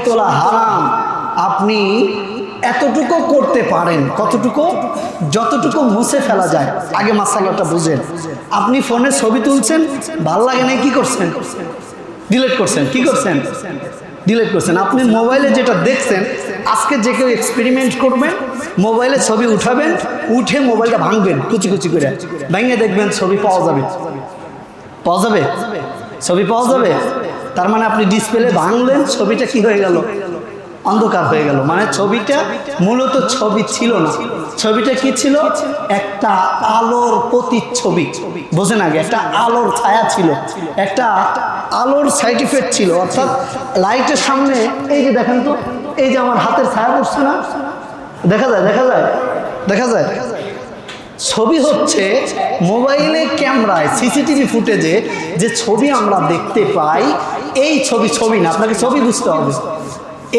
তোলা হারাম, আপনি এতটুকু করতে পারেন। কতটুকু? যতটুকু মুছে ফেলা যায়। আগে মাসালাটা বুঝেন। আপনি ফোনে ছবি তুলছেন, ভাল লাগে না, কি করছেন? ডিলিট করছেন। কি করছেন? ডিলিট করছেন। আপনি মোবাইলে যেটা দেখছেন, আজকে যে কেউ এক্সপেরিমেন্ট করবেন, মোবাইলে ছবি উঠাবেন, উঠে মোবাইলটা ভাঙবেন কুচি কুচি করে, ভেঙে দেখবেন ছবি পাওয়া যাবে। পাওয়া যাবে? ছবি পাওয়া যাবে। তার মানে আপনি ডিসপ্লে ভাঙলেন, ছবিটা কি হয়ে গেল? অন্ধকার হয়ে গেল। মানে ছবিটা মূলত ছবি ছিল না। ছবিটা কি ছিল? একটা আলোর প্রতিচ্ছবি। বোঝেন? আগে একটা আলোর ছায়া ছিল, একটা আলোর সাইড ইফেক্ট ছিল। অর্থাৎ লাইটের সামনে, এই যে দেখেন তো, এই যে আমার হাতের ছায়া পড়ছে না, দেখা যায়? দেখা যায়? দেখা যায়? ছবি হচ্ছে মোবাইলে, ক্যামেরায়, সিসিটিভি ফুটেজে যে ছবি আমরা দেখতে পাই, এই ছবি ছবি না। আপনাকে ছবি বুঝতে হবে।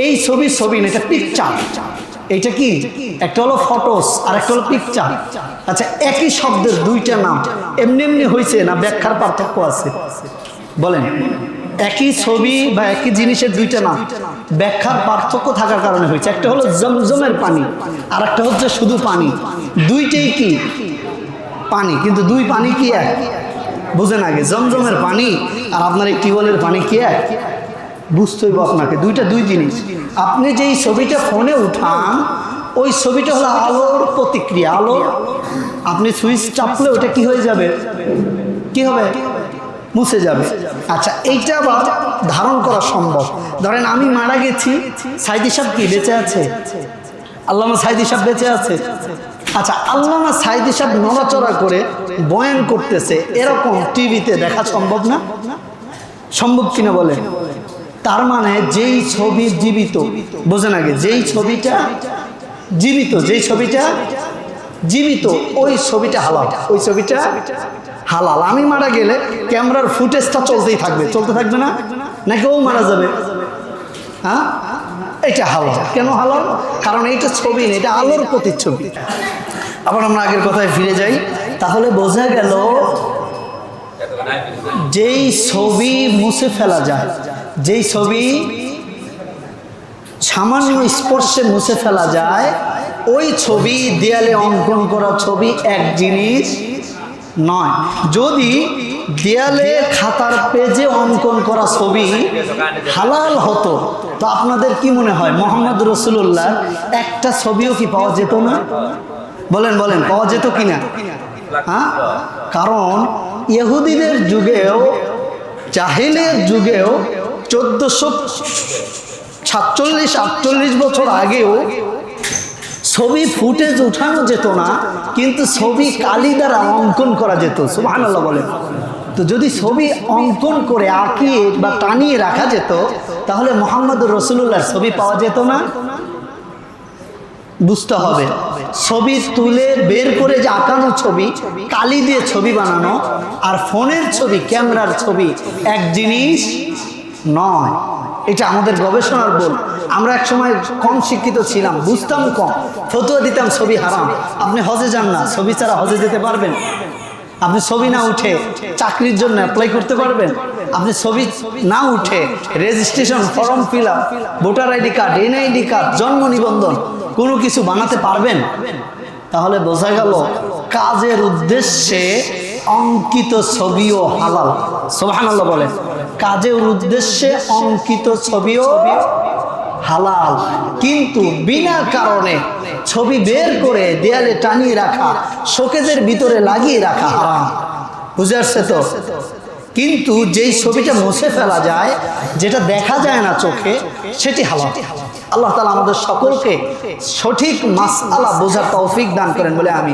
এই ছবি ছবি না, এটা পিকচার। এইটা কি? একটা হলো ফটোস আর একটা হলো পিকচার। আচ্ছা, একই শব্দের দুইটা নাম এমনি এমনি হয়েছে না ব্যাখ্যার পার্থক্য আছে? বলেন। একই ছবি বা একই জিনিসের দুইটা নাম ব্যাখ্যার পার্থক্য থাকার কারণে হয়েছে। একটা হলো জমজমের পানি, আর একটা হচ্ছে শুধু পানি। দুইটাই কি? পানি, কিন্তু দুই পানি কি এক? বুঝেন? আগে জমজমের পানি আর আপনার এই টিউবওয়েলের পানি কি এক? বুঝতে হইব আপনাকে। দুইটা দুই জিনিস। আপনি যেই ছবিটা ফোনে উঠান, ওই ছবিটা হলো আলোর প্রতিক্রিয়া। আলো, আপনি সুইচ চাপলে ওটা কি হয়ে যাবে? কি হবে? মুছে যাবে। আচ্ছা, এইটা আবার ধারণ করা সম্ভব। ধরেন আমি মারা গেছি, সাইদি সাহেব কি বেঁচে আছে? আল্লামা সাইদি সাহেব বেঁচে আছে। আচ্ছা, আল্লামা সাইদি সাহেব নড়াচড়া করে বয়ান করতেছে, এরকম টিভিতে দেখা সম্ভব না? সম্ভব কিনা বলেন? তার মানে যেই ছবি জীবিত, বোঝেন? আগে যেই ছবিটা জীবিত, যেই ছবিটা জীবিত, ওই ছবিটা হালাল। ওই ছবিটা হালাল। আমি মারা গেলে ক্যামেরার ফুটেজটা চলতেই থাকবে। চলতে থাকবে না? নাকি ও মারা যাবে? হ্যাঁ, এটা হালাল। কেন হালাল? কারণ এইটা ছবি না, এটা আলোর প্রতিচ্ছবি। আবার আমরা আগের কথায় ফিরে যাই। তাহলে বোঝা গেল যেই ছবি মুছে ফেলা যায়, যেই ছবি সামান্য স্পর্শে মুছে ফেলা যায়, ওই ছবি দেয়ালে অঙ্কন করা ছবি এক জিনিস নয়। যদি দেয়ালে খাতার পেজে অঙ্কন করা ছবি হালাল হতো, তো আপনাদের কি মনে হয় মোহাম্মদ রসুল্লাহ একটা ছবিও কি পাওয়া যেত না? বলেন বলেন, পাওয়া যেত কিনা? হ্যাঁ, কারণ ইহুদিদের যুগেও, জাহিলিয়ার যুগেও 1447-48 বছর আগেও ছবি ফুটেজ উঠানো যেত না, কিন্তু ছবি কালি দ্বারা অঙ্কন করা যেত। সুবহানাল্লাহ বলেন। তো যদি ছবি অঙ্কন করে আঁকিয়ে বা টানিয়ে রাখা যেত, তাহলে মুহাম্মদ রাসূলুল্লাহর ছবি পাওয়া যেত না? বুঝতে হবে, ছবি তুলে বের করে যে আঁকানো ছবি, কালি দিয়ে ছবি বানানো, আর ফোনের ছবি, ক্যামেরার ছবি এক জিনিস নয়। এটা আমাদের গবেষণার বল। আমরা এক সময় কম শিক্ষিত ছিলাম, বুঝতাম কম, ফতোয়া দিতাম ছবি হারাম। আপনি হজে যান না, ছবি ছাড়া হজে যেতে পারবেন? আপনি ছবি না উঠে চাকরির জন্য অ্যাপ্লাই করতে পারবেন? আপনি ছবি না উঠে registration form fill up, voter ID card, NID card, জন্ম নিবন্ধন কোনো কিছু বানাতে পারবেন? তাহলে বোঝা গেল কাজের উদ্দেশ্যে অঙ্কিত ছবিও হালাল। সুবহানাল্লাহ বলেন। কাজের উদ্দেশ্যে অঙ্কিত ছবিও হালাল, কিন্তু বিনা কারণে ছবি বের করে দেয়ালে টানিয়ে রাখা, শোকেজের ভিতরে লাগিয়ে রাখা হারাম। বুঝে আসছে তো? কিন্তু যেই ছবিটা মুছে ফেলা যায়, যেটা দেখা যায় না চোখে, সেটি হালাল। আল্লাহ তাআলা আমাদের সকলকে সঠিক মাসআলা বোঝার তৌফিক দান করেন বলে আমি